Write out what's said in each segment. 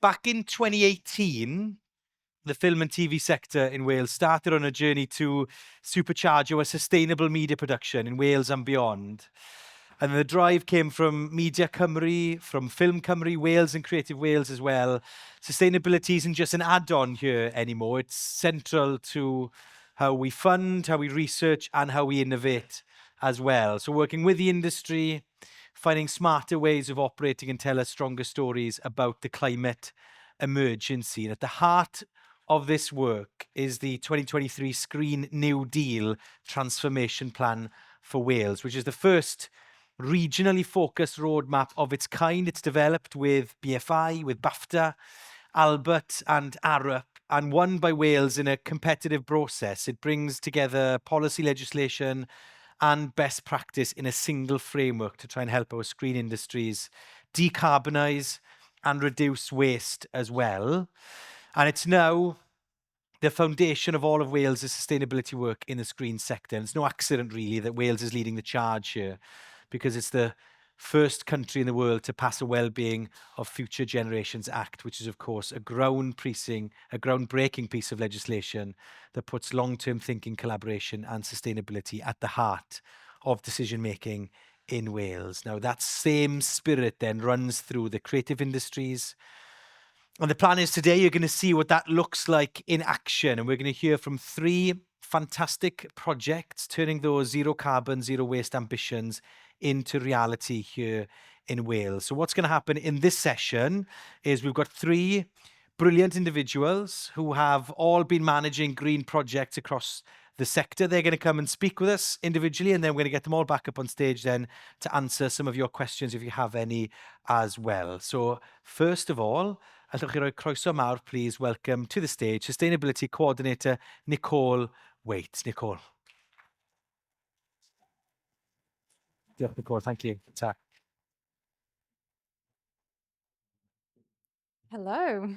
back in 2018, the film and TV sector in Wales started on a journey to supercharge our sustainable media production in Wales and beyond. And the drive came from Media Cymru, from Ffilm Cymru, Wales and Creative Wales as well. Sustainability isn't just an add-on here anymore. It's central to how we fund, how we research, and how we innovate as well. So working with the industry, finding smarter ways of operating and tell us stronger stories about the climate emergency. And at the heart of this work is the 2023 Green New Deal transformation plan for Wales, which is the first regionally focused roadmap of its kind. It's developed with BFI, with BAFTA, Albert and Arup, and won by Wales in a competitive process. It brings together policy legislation and best practice in a single framework to try and help our screen industries decarbonise and reduce waste as well. And it's now the foundation of all of Wales' sustainability work in the screen sector. And it's no accident, really, that Wales is leading the charge here, because it's the first country in the world to pass a Wellbeing of Future Generations Act, which is, of course, a groundbreaking piece of legislation that puts long-term thinking, collaboration and sustainability at the heart of decision-making in Wales. Now, that same spirit then runs through the creative industries. And the plan is today you're going to see what that looks like in action. And we're going to hear from 3 fantastic projects turning those zero carbon, zero waste ambitions into reality here in Wales. So what's going to happen in this session is we've got 3 brilliant individuals who have all been managing green projects across the sector. They're going to come and speak with us individually, and then we're going to get them all back up on stage then to answer some of your questions if you have any as well. So first of all, allwch chi roi croeso mawr, please welcome to the stage Sustainability Coordinator Nicole Waite. Nicole. Diolch, Nicole. Thank you. Ta. Hello.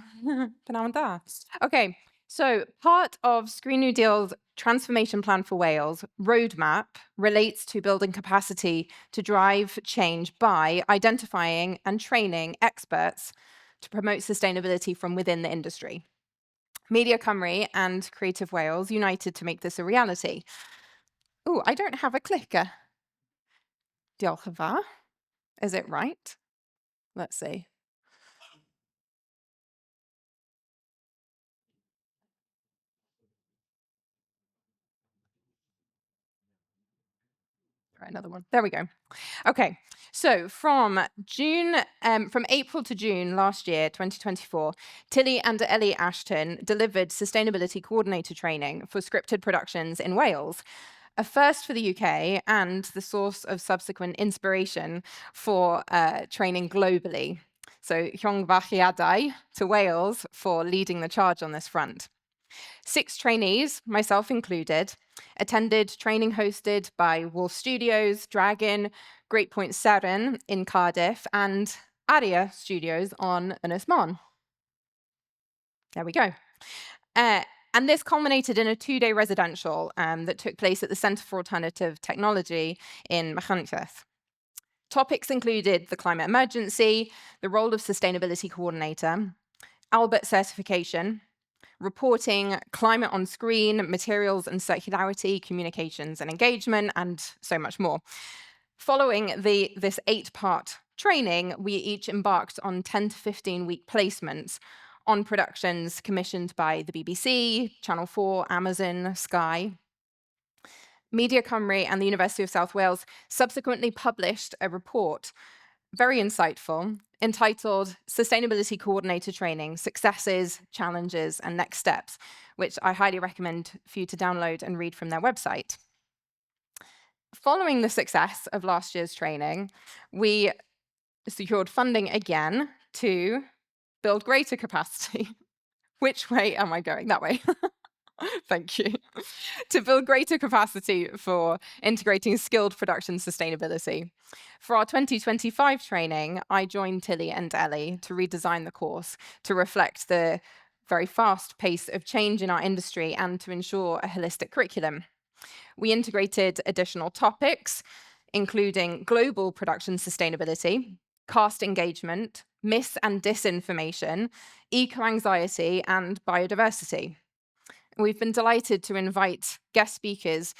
Pnawn da. Okay, so part of Green New Deal's transformation plan for Wales roadmap relates to building capacity to drive change by identifying and training experts to promote sustainability from within the industry. Media Cymru and Creative Wales united to make this a reality. Oh, I don't have a clicker. Diolch yn fawr. Is it right? Let's see. Try another one. There we go. Okay, so from April to June last year, 2024, Tilly and Ellie Ashton delivered sustainability coordinator training for scripted productions in Wales, a first for the UK and the source of subsequent inspiration for training globally. So llongfarchiadau to Wales for leading the charge on this front. 6 trainees, myself included, attended training hosted by Wolf Studios, Dragon, Great Point Seren in Cardiff, and Aria Studios on Ynys Môn. There we go. And this culminated in a 2-day residential that took place at the Centre for Alternative Technology in Machynlleth. Topics included the climate emergency, the role of sustainability coordinator, Albert certification, reporting, climate on screen, materials and circularity, communications and engagement, and so much more. Following this 8-part training, we each embarked on 10 to 15-week placements on productions commissioned by the BBC, Channel 4, Amazon, Sky. Media Cymru and the University of South Wales subsequently published a report, very insightful, entitled Sustainability Coordinator Training, Successes, Challenges, and Next Steps, which I highly recommend for you to download and read from their website. Following the success of last year's training, we secured funding again to build greater capacity. Which way am I going? That way. Thank you. To build greater capacity for integrating skilled production sustainability. For our 2025 training, I joined Tilly and Ellie to redesign the course to reflect the very fast pace of change in our industry and to ensure a holistic curriculum. We integrated additional topics, including global production sustainability, cast engagement, mis and disinformation, eco-anxiety, and biodiversity. We've been delighted to invite guest speakers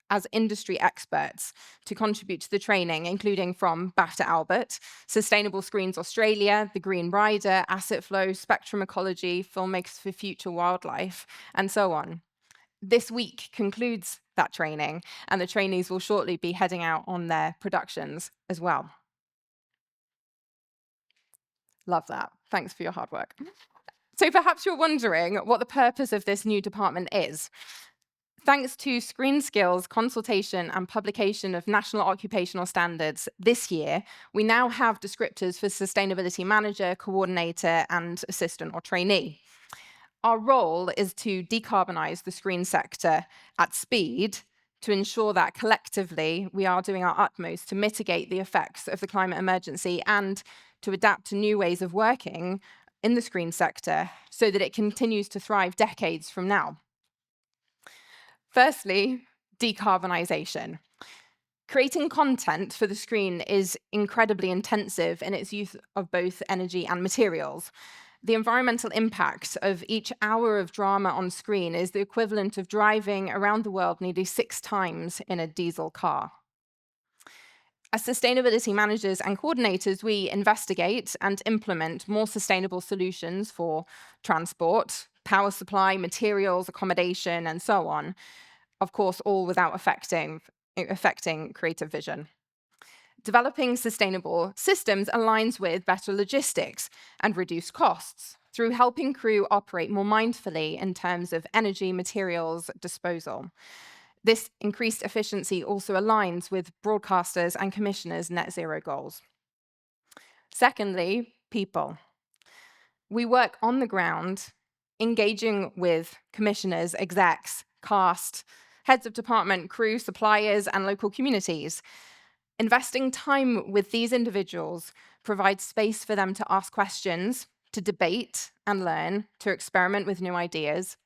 as industry experts to contribute to the training, including from BAFTA Albert, Sustainable Screens Australia, The Green Rider, Asset Flow, Spectrum Ecology, Filmmakers for Future Wildlife, and so on. This week concludes that training, and the trainees will shortly be heading out on their productions as well. Love that. Thanks for your hard work. So perhaps you're wondering what the purpose of this new department is. Thanks to Screen Skills consultation and publication of national occupational standards this year, we now have descriptors for sustainability manager, coordinator, and assistant or trainee. Our role is to decarbonize the screen sector at speed to ensure that collectively we are doing our utmost to mitigate the effects of the climate emergency and to adapt to new ways of working in the screen sector so that it continues to thrive decades from now. Firstly, decarbonisation. Creating content for the screen is incredibly intensive in its use of both energy and materials. The environmental impact of each hour of drama on screen is the equivalent of driving around the world nearly 6 times in a diesel car. As sustainability managers and coordinators, we investigate and implement more sustainable solutions for transport, power supply, materials, accommodation, and so on. Of course, all without affecting creative vision. Developing sustainable systems aligns with better logistics and reduced costs through helping crew operate more mindfully in terms of energy, materials, disposal. This increased efficiency also aligns with broadcasters and commissioners' net zero goals. Secondly, people. We work on the ground, engaging with commissioners, execs, cast, heads of department, crew, suppliers, and local communities. Investing time with these individuals provides space for them to ask questions, to debate and learn, to experiment with new ideas.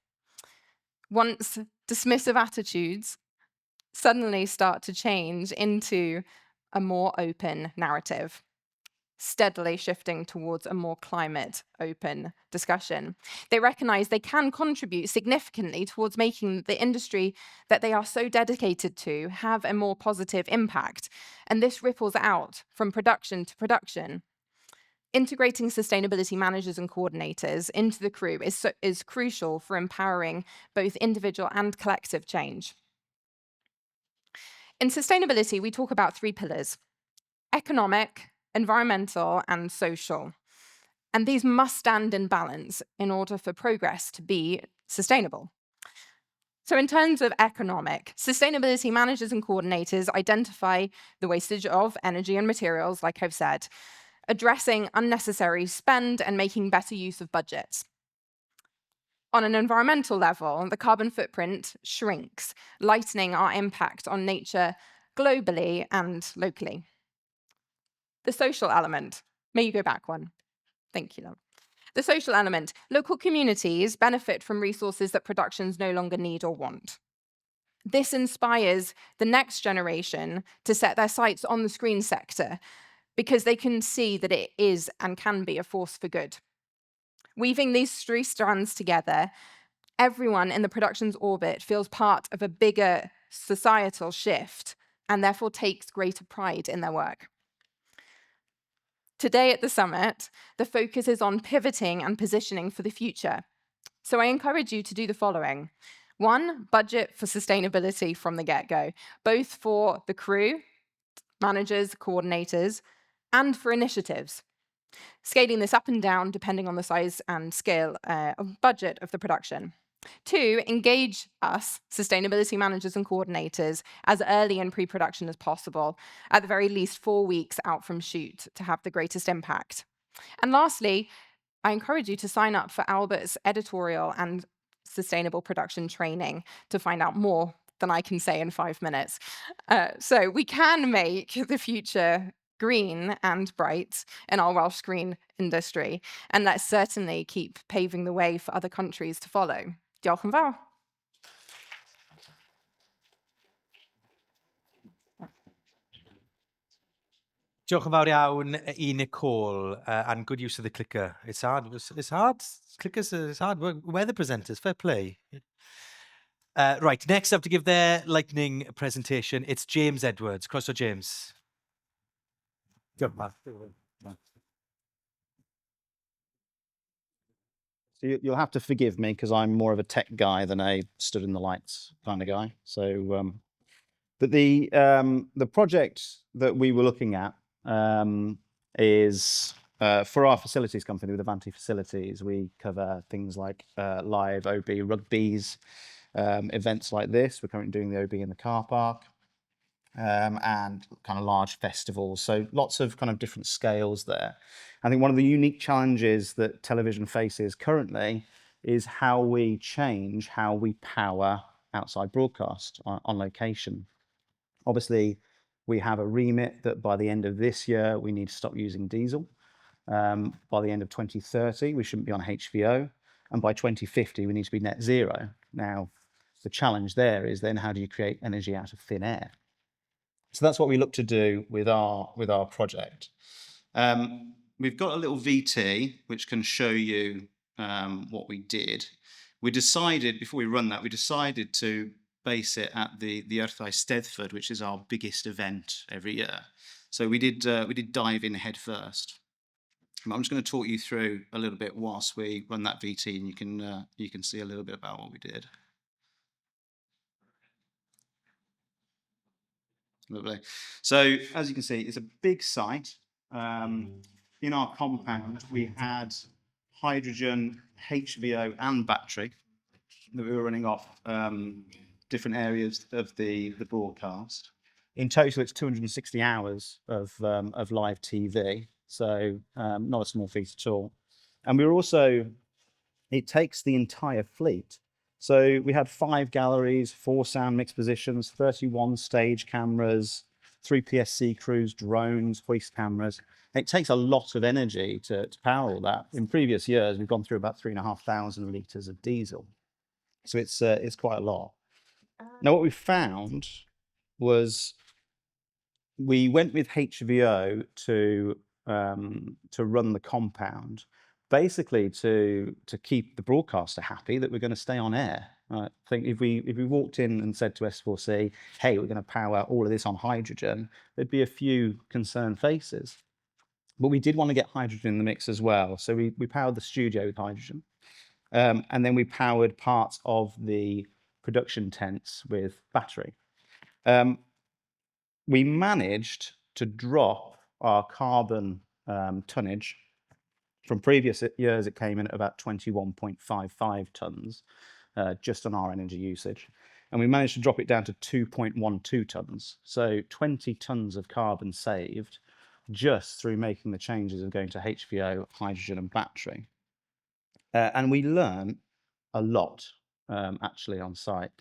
Once dismissive attitudes suddenly start to change into a more open narrative, steadily shifting towards a more climate-open discussion. They recognize they can contribute significantly towards making the industry that they are so dedicated to have a more positive impact, and this ripples out from production to production. Integrating sustainability managers and coordinators into the crew is crucial for empowering both individual and collective change. In sustainability, we talk about 3 pillars: economic, environmental, and social. And these must stand in balance in order for progress to be sustainable. So in terms of economic, sustainability managers and coordinators identify the wastage of energy and materials, like I've said, addressing unnecessary spend and making better use of budgets. On an environmental level, the carbon footprint shrinks, lightening our impact on nature globally and locally. The social element. May you go back one? Thank you, love. The social element. Local communities benefit from resources that productions no longer need or want. This inspires the next generation to set their sights on the screen sector because they can see that it is and can be a force for good. Weaving these 3 strands together, everyone in the production's orbit feels part of a bigger societal shift and therefore takes greater pride in their work. Today at the summit, the focus is on pivoting and positioning for the future. So I encourage you to do the following. 1, budget for sustainability from the get-go, both for the crew, managers, coordinators, and for initiatives. Scaling this up and down depending on the size and scale of budget of the production. 2, engage us, sustainability managers and coordinators, as early in pre-production as possible, at the very least 4 weeks out from shoot to have the greatest impact. And lastly, I encourage you to sign up for Albert's editorial and sustainable production training to find out more than I can say in 5 minutes. So we can make the future green and bright in our Welsh screen industry, and let's certainly keep paving the way for other countries to follow. Diolch yn fawr. Diolch yn fawr iawn I Nicole, and good use of the clicker. It's hard. It's hard. Clickers is hard. We're the presenters. Fair play. Right, next up to give their lightning presentation, it's James Edwards. Croeso, James. Diolch, Mark. So you'll have to forgive me because I'm more of a tech guy than a stood in the lights kind of guy. So, but the project that we were looking at is for our facilities company with Afanti Facilities. We cover things like live OB rugbies, events like this. We're currently doing the OB in the car park. And kind of large festivals. So lots of kind of different scales there. I think one of the unique challenges that television faces currently is how we change how we power outside broadcast on location. Obviously, we have a remit that by the end of this year, we need to stop using diesel. By the end of 2030, we shouldn't be on HVO. And by 2050, we need to be net zero. Now, the challenge there is then how do you create energy out of thin air? So that's what we look to do with our project. We've got a little VT which can show you what we did. We decided before we run that, we decided to base it at the Earthai Steddfod, which is our biggest event every year. So we did dive in head first. I'm just going to talk you through a little bit whilst we run that VT, and you can see a little bit about what we did. Lovely. So as you can see, it's a big site. In our compound, we had hydrogen, HVO, and battery that we were running off different areas of the broadcast. In total, it's 260 hours of live TV, so not a small feat at all. And we were also, it takes the entire fleet. So we had 5 galleries, 4 sound mix positions, 31 stage cameras, 3 PSC crews, drones, hoist cameras. It takes a lot of energy to power all that. In previous years, we've gone through about 3,500 litres of diesel. So it's quite a lot. Now, what we found was we went with HVO to run the compound, basically to keep the broadcaster happy that we're going to stay on air. I think if we walked in and said to S4C, hey, we're going to power all of this on hydrogen, there'd be a few concerned faces. But we did want to get hydrogen in the mix as well. So we powered the studio with hydrogen. And then we powered parts of the production tents with battery. We managed to drop our carbon tonnage. From previous years, it came in at about 21.55 tonnes, just on our energy usage. And we managed to drop it down to 2.12 tonnes. So 20 tonnes of carbon saved just through making the changes of going to HVO, hydrogen and battery. And we learned a lot, actually, on site.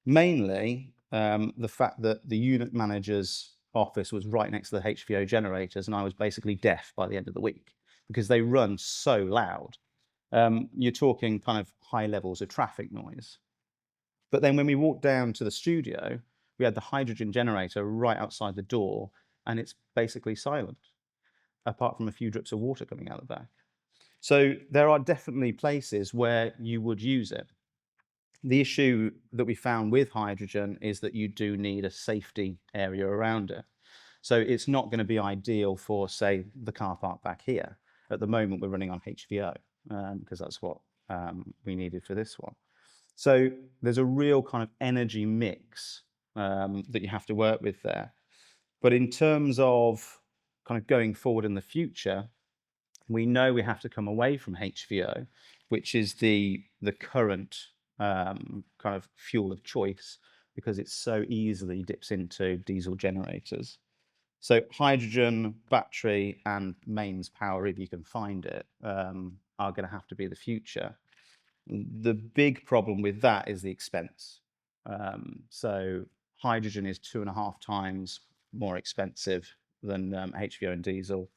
Mainly the fact that the unit manager's office was right next to the HVO generators, and I was basically deaf by the end of the week because they run so loud. You're talking kind of high levels of traffic noise. But then when we walked down to the studio, we had the hydrogen generator right outside the door, and it's basically silent, apart from a few drips of water coming out the back. So there are definitely places where you would use it. The issue that we found with hydrogen is that you do need a safety area around it. So it's not going to be ideal for, say, the car park back here. At the moment, we're running on HVO because that's what we needed for this one. So there's a real kind of energy mix that you have to work with there. But in terms of kind of going forward in the future, we know we have to come away from HVO, which is the current kind of fuel of choice because it so easily dips into diesel generators. So hydrogen, battery, and mains power, if you can find it, are going to have to be the future. The big problem with that is the expense. So hydrogen is 2.5 times more expensive than HVO and diesel.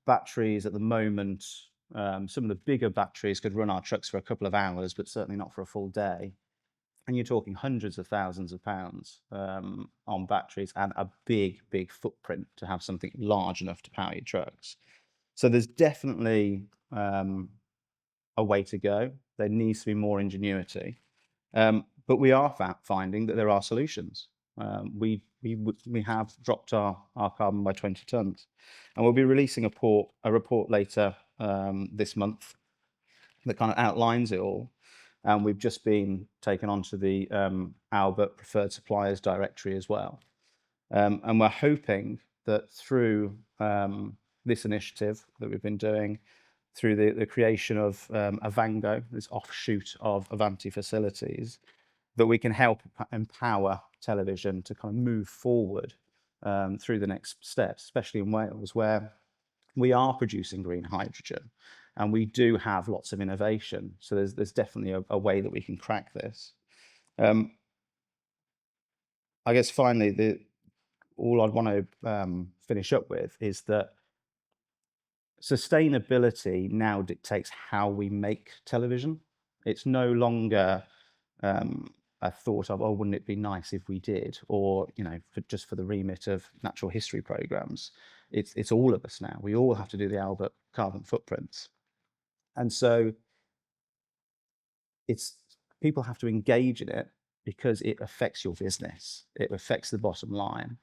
Batteries at the moment, some of the bigger batteries could run our trucks for a couple of hours, but certainly not for a full day. and you're talking hundreds of thousands of pounds on batteries and a big, big footprint to have something large enough to power your trucks. So there's definitely a way to go. There needs to be more ingenuity. But we are finding that there are solutions. We have dropped our carbon by 20 tonnes, and we'll be releasing a report later this month that kind of outlines it all. And we've just been taken onto the Albert Preferred Suppliers Directory as well. And we're hoping that through this initiative that we've been doing, through the creation of Avango, this offshoot of Afanti facilities, that we can help empower television to kind of move forward through the next steps, especially in Wales, where we are producing green hydrogen and we do have lots of innovation. So there's definitely a way that we can crack this. I guess finally, all I'd want to finish up with is that sustainability now dictates how we make television. It's no longer a thought of, oh, wouldn't it be nice if we did, or just for the remit of natural history programs. It's all of us now. We all have to do the Albert carbon footprints, and so people have to engage in it because it affects your business. It affects the bottom line,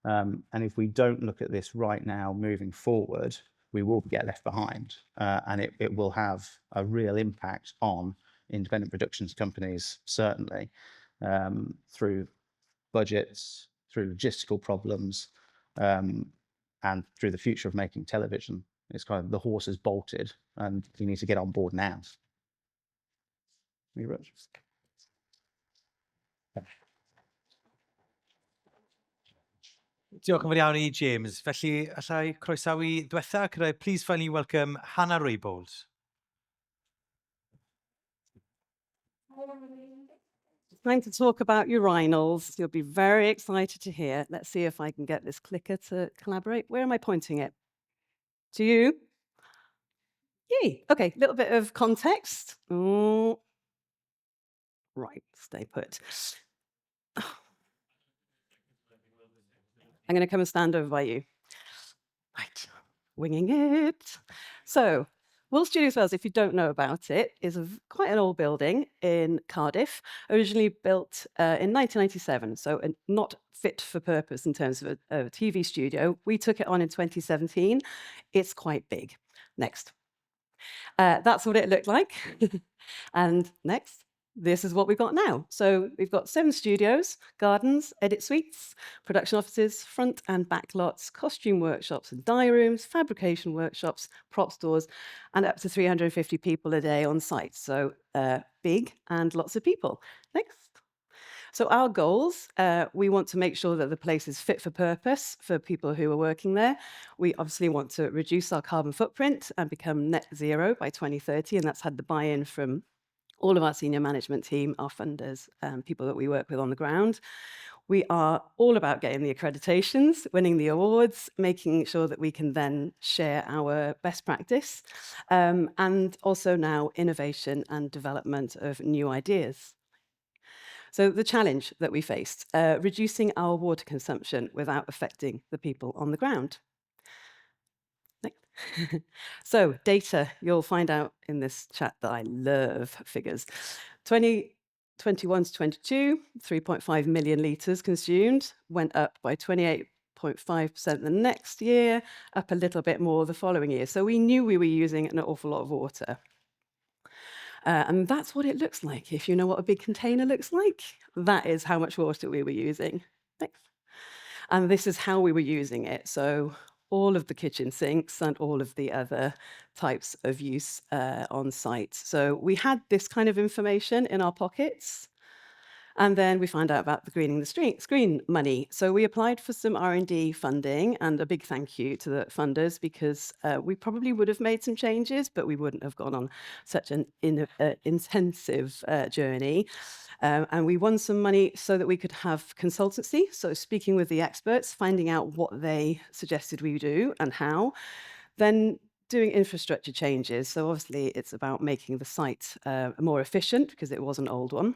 and if we don't look at this right now, moving forward, we will get left behind, and it will have a real impact on independent productions companies, certainly, through budgets, through logistical problems, and through the future of making television. It's kind of the horse is bolted, and we need to get on board now. Diolch yn fawr iawn i James. Felly, allai croesawu diwetha, could I please finally welcome Hannah Raybould? Time to talk about urinals. You'll be very excited to hear. Let's see if I can get this clicker to collaborate. Where am I pointing it? To you? Yay. Okay, a little bit of context. Oh. Right, stay put. I'm going to come and stand over by you. Right, winging it. So, Will Studios Wales, if you don't know about it, is quite an old building in Cardiff, originally built in 1997, so not fit for purpose in terms of a TV studio. We took it on in 2017. It's quite big. Next. That's what it looked like. And next. This is what we've got now. So we've got 7 studios, gardens, edit suites, production offices, front and back lots, costume workshops and dye rooms, fabrication workshops, prop stores, and up to 350 people a day on site. So big and lots of people. Next. So our goals, we want to make sure that the place is fit for purpose for people who are working there. We obviously want to reduce our carbon footprint and become net zero by 2030, and that's had the buy-in from all of our senior management team, our funders, people that we work with on the ground. We are all about getting the accreditations, winning the awards, making sure that we can then share our best practice, and also now innovation and development of new ideas. So the challenge that we faced, reducing our water consumption without affecting the people on the ground. So data, you'll find out in this chat that I love figures. 2021 to 22, 3.5 million litres consumed, went up by 28.5% the next year, up a little bit more the following year. So we knew we were using an awful lot of water. And that's what it looks like. If you know what a big container looks like, that is how much water we were using. Thanks. And this is how we were using it. So all of the kitchen sinks and all of the other types of use on site. So we had this kind of information in our pockets. And then we found out about the greening the screen money. So we applied for some R&D funding, and a big thank you to the funders, because we probably would have made some changes, but we wouldn't have gone on such an intensive journey. And we won some money so that we could have consultancy. So speaking with the experts, finding out what they suggested we do and how, then doing infrastructure changes. So obviously it's about making the site more efficient, because it was an old one.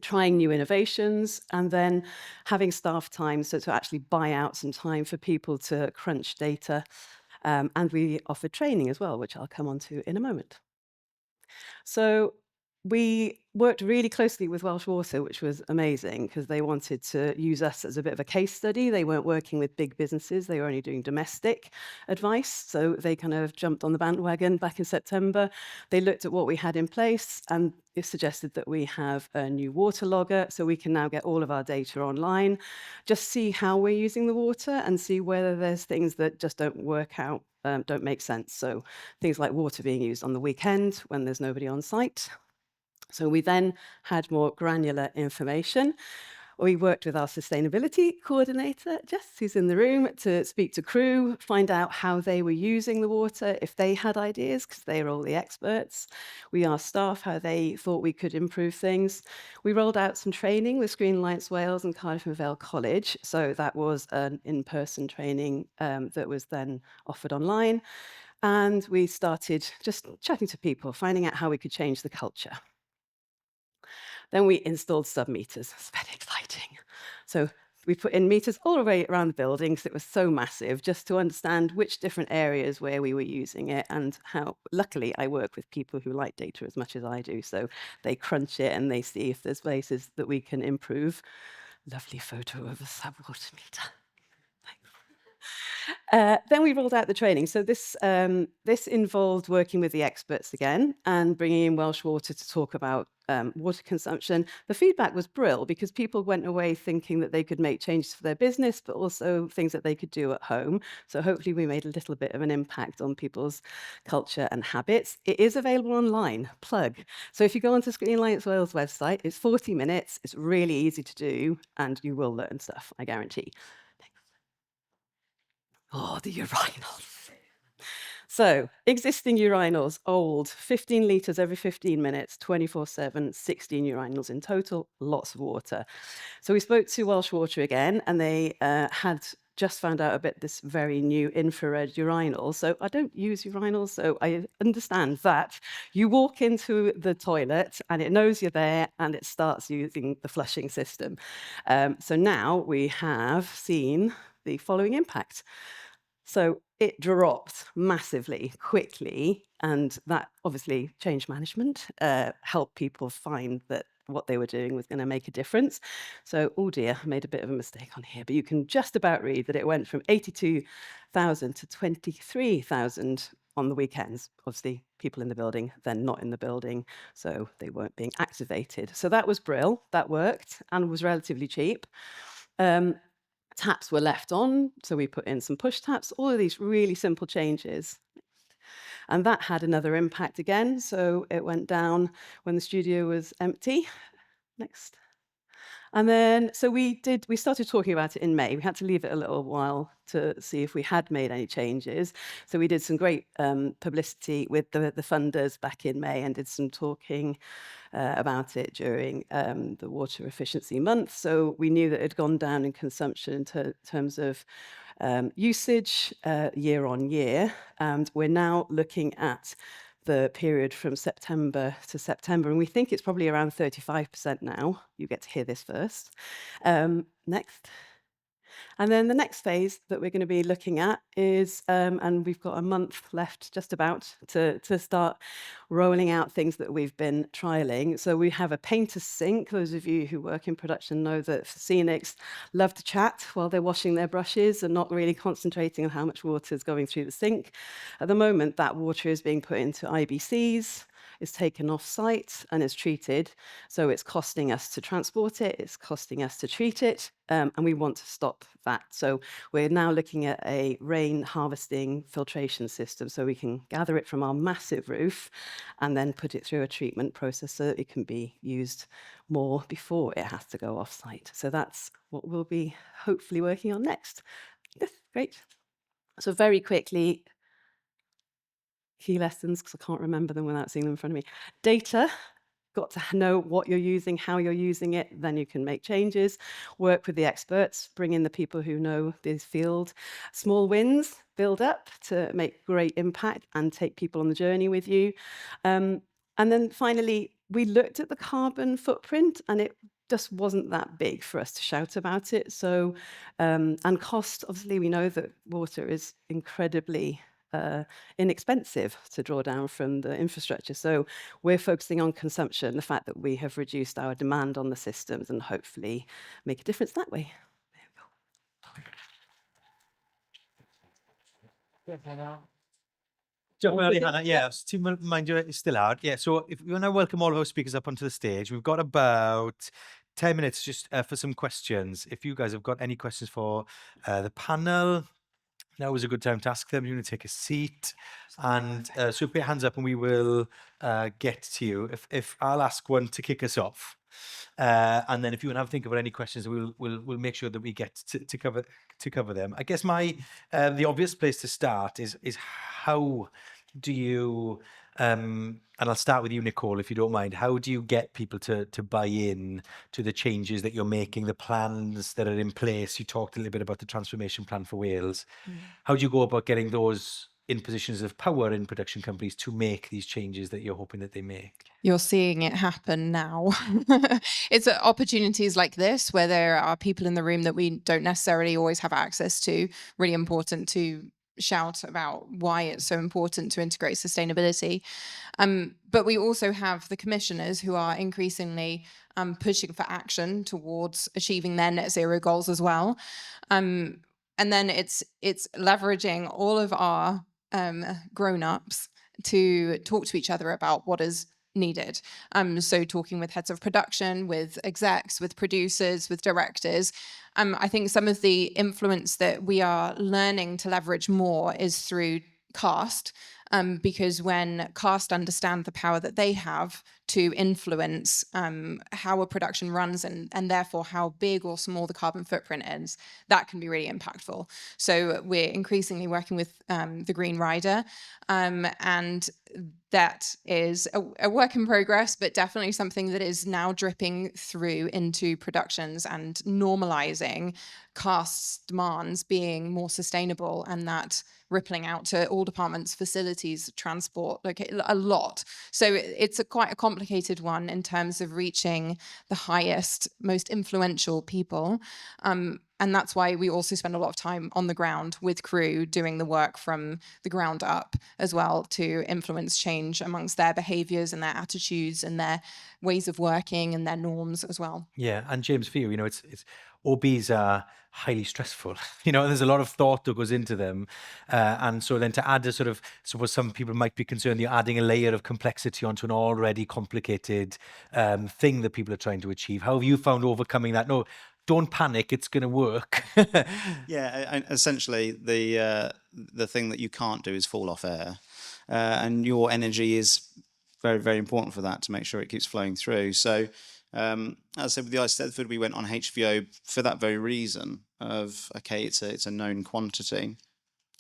trying new innovations, and then having staff time, so to actually buy out some time for people to crunch data. And we offered training as well, which I'll come on to in a moment. So we worked really closely with Welsh Water, which was amazing because they wanted to use us as a bit of a case study. They weren't working with big businesses, they were only doing domestic advice. So they kind of jumped on the bandwagon back in September. They looked at what we had in place and it suggested that we have a new water logger so we can now get all of our data online, just see how we're using the water and see whether there's things that just don't work out, don't make sense. So things like water being used on the weekend when there's nobody on site. So we then had more granular information. We worked with our sustainability coordinator, Jess, who's in the room, to speak to crew, find out how they were using the water, if they had ideas, because they are all the experts. We asked staff how they thought we could improve things. We rolled out some training with Screen Alliance Wales and Cardiff and Vale College. So that was an in-person training that was then offered online. And we started just chatting to people, finding out how we could change the culture. Then we installed sub-meters. It's very exciting. So we put in meters all the way around the building because it was so massive, just to understand which different areas where we were using it and how. Luckily, I work with people who like data as much as I do, so they crunch it and they see if there's places that we can improve. Lovely photo of a sub-water meter. Then we rolled out the training. So this involved working with the experts again and bringing in Welsh Water to talk about water consumption. The feedback was brilliant because people went away thinking that they could make changes for their business, but also things that they could do at home. So hopefully we made a little bit of an impact on people's culture and habits. It is available online, plug. So if you go onto Screen Alliance Wales website, it's 40 minutes, it's really easy to do, and you will learn stuff, I guarantee. Oh, the urinals. So, existing urinals, old, 15 litres every 15 minutes, 24/7, 16 urinals in total, lots of water. So we spoke to Welsh Water again, and they had just found out about this very new infrared urinal. So I don't use urinals, so I understand that you walk into the toilet and it knows you're there and it starts using the flushing system. So now we have seen the following impact. So it dropped massively, quickly, and that obviously changed management, helped people find that what they were doing was going to make a difference. So, oh dear, I made a bit of a mistake on here, but you can just about read that it went from 82,000 to 23,000 on the weekends. Obviously, people in the building, then not in the building, so they weren't being activated. So that was brill, that worked, and was relatively cheap. Taps were left on, so we put in some push taps, all of these really simple changes. And that had another impact again, so it went down when the studio was empty. Next. And then, so we started talking about it in May. We had to leave it a little while to see if we had made any changes. So we did some great publicity with the funders back in May and did some talking about it during the Water Efficiency Month. So we knew that it had gone down in consumption in terms of usage year on year. And we're now looking at the period from September to September, and we think it's probably around 35% now. You get to hear this first. Next. And then the next phase that we're going to be looking at is, and we've got a month left just about to start rolling out things that we've been trialing. So we have a painter's sink. Those of you who work in production know that scenics love to chat while they're washing their brushes and not really concentrating on how much water is going through the sink. At the moment, that water is being put into IBCs, is taken off site and is treated. So it's costing us to transport it, it's costing us to treat it, and we want to stop that. So we're now looking at a rain harvesting filtration system so we can gather it from our massive roof and then put it through a treatment process so that it can be used more before it has to go off site. So that's what we'll be hopefully working on next. Yes, great. So very quickly, key lessons, because I can't remember them without seeing them in front of me. Data, got to know what you're using, how you're using it, then you can make changes. Work with the experts, bring in the people who know this field. Small wins build up to make great impact and take people on the journey with you. And then finally, we looked at the carbon footprint, and it just wasn't that big for us to shout about it. So, and cost, obviously, we know that water is incredibly inexpensive to draw down from the infrastructure. So we're focusing on consumption, the fact that we have reduced our demand on the systems and hopefully make a difference that way. Hannah, yeah, to mind you, it's still out. Yeah, so if we want to welcome all of our speakers up onto the stage, we've got about 10 minutes just for some questions. If you guys have got any questions for the panel, now is a good time to ask them. You want to take a seat, and so put your hands up and we will get to you. If I'll ask one to kick us off, and then if you want to have a think about any questions, we'll make sure that we get to cover them. I guess the obvious place to start is how do you and I'll start with you, Nicole, if you don't mind. How do you get people to buy in to the changes that you're making, the plans that are in place? You talked a little bit about the transformation plan for Wales. How do you go about getting those in positions of power in production companies to make these changes that you're hoping that they make? You're seeing it happen now. It's opportunities like this where there are people in the room that we don't necessarily always have access to. Really important to shout about why it's so important to integrate sustainability. But we also have the commissioners who are increasingly pushing for action towards achieving their net zero goals as well. And then it's leveraging all of our grown-ups to talk to each other about what is needed. So talking with heads of production, with execs, with producers, with directors. I think some of the influence that we are learning to leverage more is through CAST, because when CAST understand the power that they have to influence how a production runs and therefore how big or small the carbon footprint is, that can be really impactful. So we're increasingly working with the Green Rider, and that is a work in progress, but definitely something that is now dripping through into productions and normalizing CAST's demands being more sustainable, and that rippling out to all departments, facilities, transport, a lot. So it's quite a complicated one in terms of reaching the highest, most influential people. And that's why we also spend a lot of time on the ground with crew doing the work from the ground up as well to influence change amongst their behaviors and their attitudes and their ways of working and their norms as well. Yeah, and James, for you, it's OBs are highly stressful. There's a lot of thought that goes into them, and so then to add a sort of, suppose some people might be concerned you're adding a layer of complexity onto an already complicated thing that people are trying to achieve. How have you found overcoming that? No, don't panic, it's going to work. Yeah, and essentially the thing that you can't do is fall off air, and your energy is very, very important for that, to make sure it keeps flowing through. So as I said, with the Ice Steffan, we went on HVO for that very reason of, okay, it's a known quantity.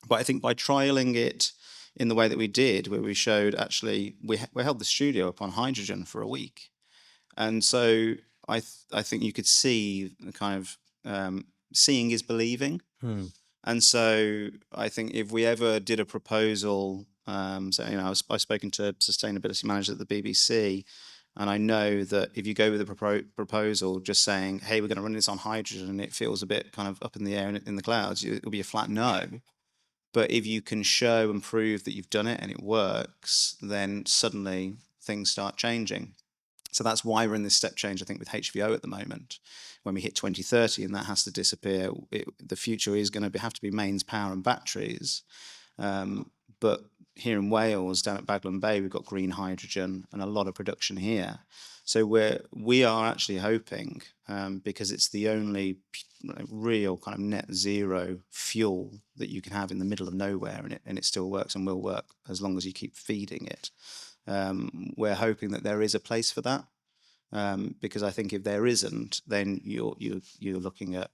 But I think by trialing it in the way that we did, where we showed actually, we held the studio up on hydrogen for a week. And so I think you could see the kind of seeing is believing. And so I think if we ever did a proposal, I've spoken to sustainability managers at the BBC, and I know that if you go with a proposal just saying, hey, we're going to run this on hydrogen, and it feels a bit kind of up in the air and in the clouds, it'll be a flat no. But if you can show and prove that you've done it and it works, then suddenly things start changing. So that's why we're in this step change, I think, with HVO at the moment. When we hit 2030 and that has to disappear, the future is going to have to be mains, power and batteries. But here in Wales, down at Baglan Bay, we've got green hydrogen and a lot of production here. So we are actually hoping, because it's the only real kind of net zero fuel that you can have in the middle of nowhere, and it still works and will work as long as you keep feeding it. We're hoping that there is a place for that, because I think if there isn't, then you're looking at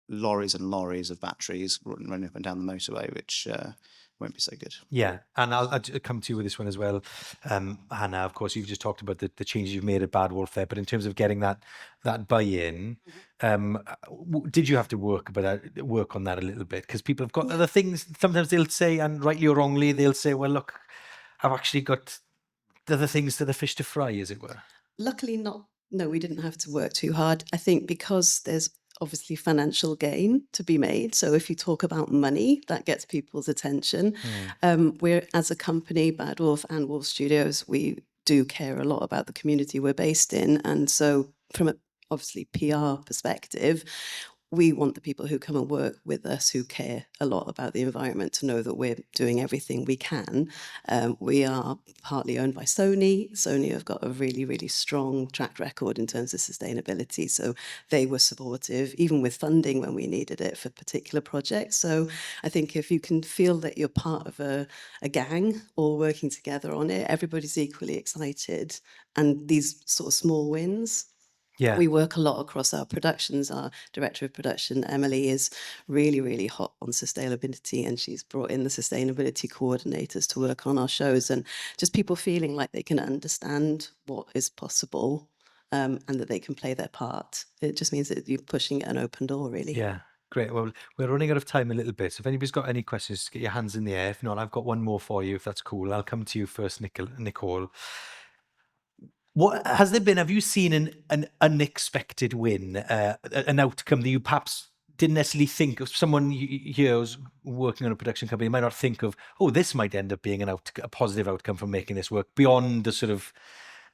lorries and lorries of batteries running up and down the motorway, which won't be so good. Yeah, and I'll come to you with this one as well, Hannah. Of course, you've just talked about the changes you've made at Bad Wolf there, but in terms of getting that buy-in, did you have to work on that a little bit? Because people have got other things. Sometimes they'll say, and rightly or wrongly, they'll say, "Well, look, I've actually got other things to the fish to fry, as it were? Luckily not. No, we didn't have to work too hard. I think because there's obviously financial gain to be made. So if you talk about money, that gets people's attention. We're, as a company, Bad Wolf and Wolf Studios, we do care a lot about the community we're based in. And so from a obviously PR perspective, we want the people who come and work with us who care a lot about the environment to know that we're doing everything we can. We are partly owned by Sony. Sony have got a really, really strong track record in terms of sustainability. So they were supportive, even with funding when we needed it for particular projects. So I think if you can feel that you're part of a gang all working together on it, everybody's equally excited. And these sort of small wins, Yeah. we work a lot across our productions. Our director of production, Emily, is really, really hot on sustainability, and she's brought in the sustainability coordinators to work on our shows, and just people feeling like they can understand what is possible, and that they can play their part. It just means that you're pushing an open door, really. Yeah. Great. Well, we're running out of time a little bit. So if anybody's got any questions, just get your hands in the air. If not, I've got one more for you, if that's cool. I'll come to you first, Nicole. What has there been? Have you seen an unexpected win, an outcome that you perhaps didn't necessarily think of? Someone here who's working on a production company might not think of, oh, this might end up being a positive outcome from making this work beyond the sort of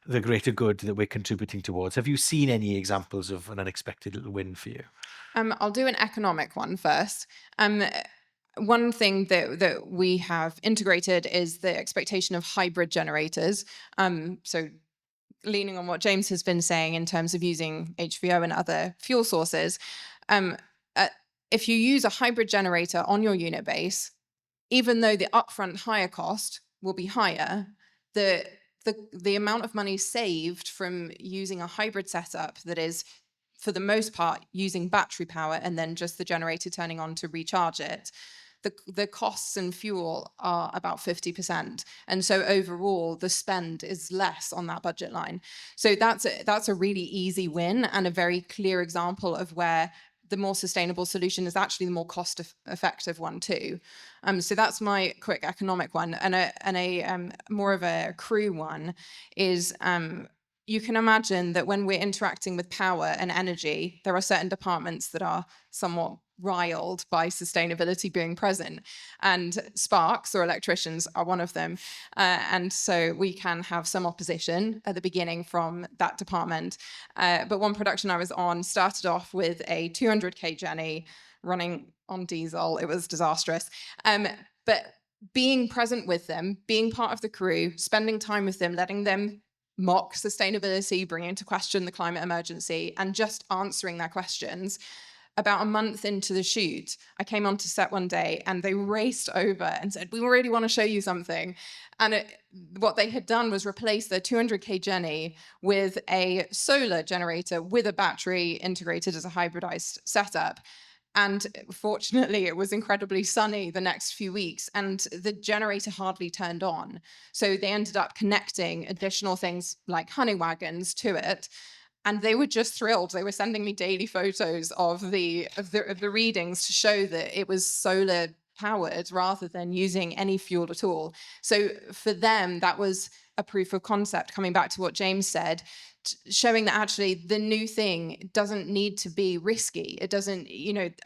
the greater good that we're contributing towards. Have you seen any examples of an unexpected little win for you? I'll do an economic one first. One thing that we have integrated is the expectation of hybrid generators. So leaning on what James has been saying in terms of using HVO and other fuel sources, if you use a hybrid generator on your unit base, even though the upfront higher cost will be higher, the amount of money saved from using a hybrid setup that is, for the most part, using battery power and then just the generator turning on to recharge it, the costs and fuel are about 50%. And so overall, the spend is less on that budget line. So that's a really easy win and a very clear example of where the more sustainable solution is actually the more cost-effective one too. So that's my quick economic one. And a more of a crew one is, you can imagine that when we're interacting with power and energy, there are certain departments that are somewhat riled by sustainability being present, and sparks or electricians are one of them. And so we can have some opposition at the beginning from that department. But one production I was on started off with a 200k Jenny running on diesel. It was disastrous. But being present with them, being part of the crew, spending time with them, letting them mock sustainability, bringing into question the climate emergency, and just answering their questions. About a month into the shoot, I came onto set one day and they raced over and said, we really want to show you something. And what they had done was replace their 200k Jenny with a solar generator with a battery integrated as a hybridized setup. And fortunately, it was incredibly sunny the next few weeks and the generator hardly turned on. So they ended up connecting additional things like honey wagons to it. And they were just thrilled. They were sending me daily photos of the readings to show that it was solar powered rather than using any fuel at all. So for them, that was a proof of concept, coming back to what James said, showing that actually the new thing doesn't need to be risky. It doesn't,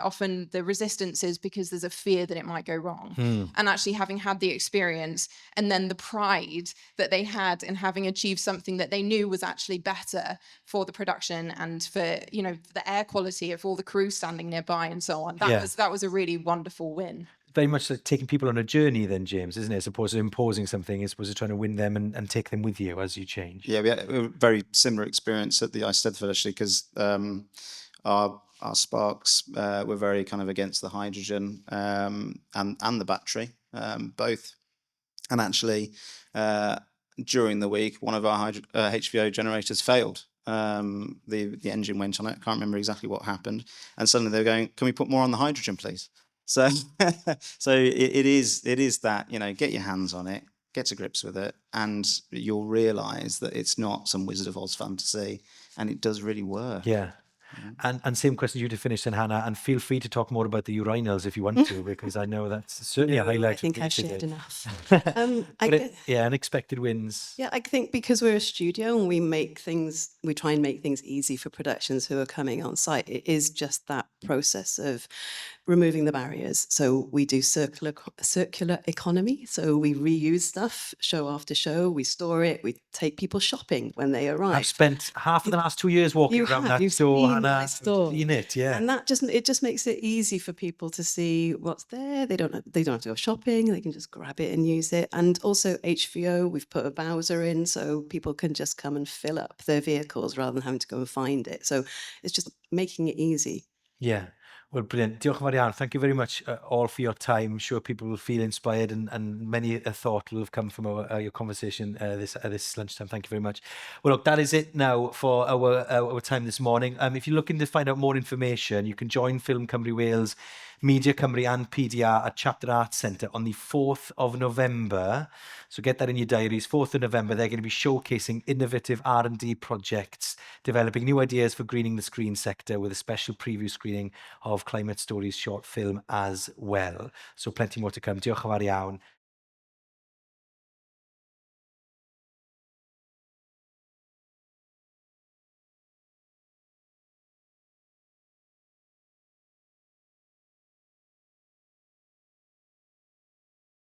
often the resistance is because there's a fear that it might go wrong. And actually having had the experience and then the pride that they had in having achieved something that they knew was actually better for the production and for, the air quality of all the crew standing nearby and so on. That was a really wonderful win. Very much like taking people on a journey then, James, isn't it? As opposed to imposing something, as opposed to trying to win them and take them with you as you change. Yeah, we had a very similar experience at the Steffan actually, because our sparks were very kind of against the hydrogen and the battery, both. And actually, during the week, one of our HVO generators failed. The engine went on it. I can't remember exactly what happened. And suddenly they were going, can we put more on the hydrogen, please? So it is that, get your hands on it, get to grips with it, and you'll realise that it's not some Wizard of Oz fantasy, and it does really work. Yeah. And same question to you to finish then, Hannah, and feel free to talk more about the urinals if you want to, because I know that's certainly a No, highlight. I think of I've today. shared enough. Yeah, unexpected wins. Yeah, I think because we're a studio and we try and make things easy for productions who are coming on site, it is just that process of removing the barriers. So we do circular economy. So we reuse stuff show after show, we store it, we take people shopping when they arrive. I've spent half of the last 2 years walking around that You've store, seen Hannah. my I've store. seen it, yeah. And that just makes it easy for people to see what's there. They don't have to go shopping. They can just grab it and use it. And also HVO, we've put a Bowser in so people can just come and fill up their vehicles rather than having to go and find it. So it's just making it easy. Yeah. Well, brilliant. Diolch yn fawr iawn. Thank you very much all for your time. I'm sure people will feel inspired and many a thought will have come from your conversation this lunchtime. Thank you very much. Well, look, that is it now for our time this morning. If you're looking to find out more information, you can join Ffilm Cymru Wales, Media Cymru and PDR at Chapter Arts Centre on the 4th of November. So get that in your diaries. 4th of November, they're going to be showcasing innovative R&D projects, developing new ideas for greening the screen sector with a special preview screening of Climate Stories short film as well. So plenty more to come. Diolch yn fawr iawn.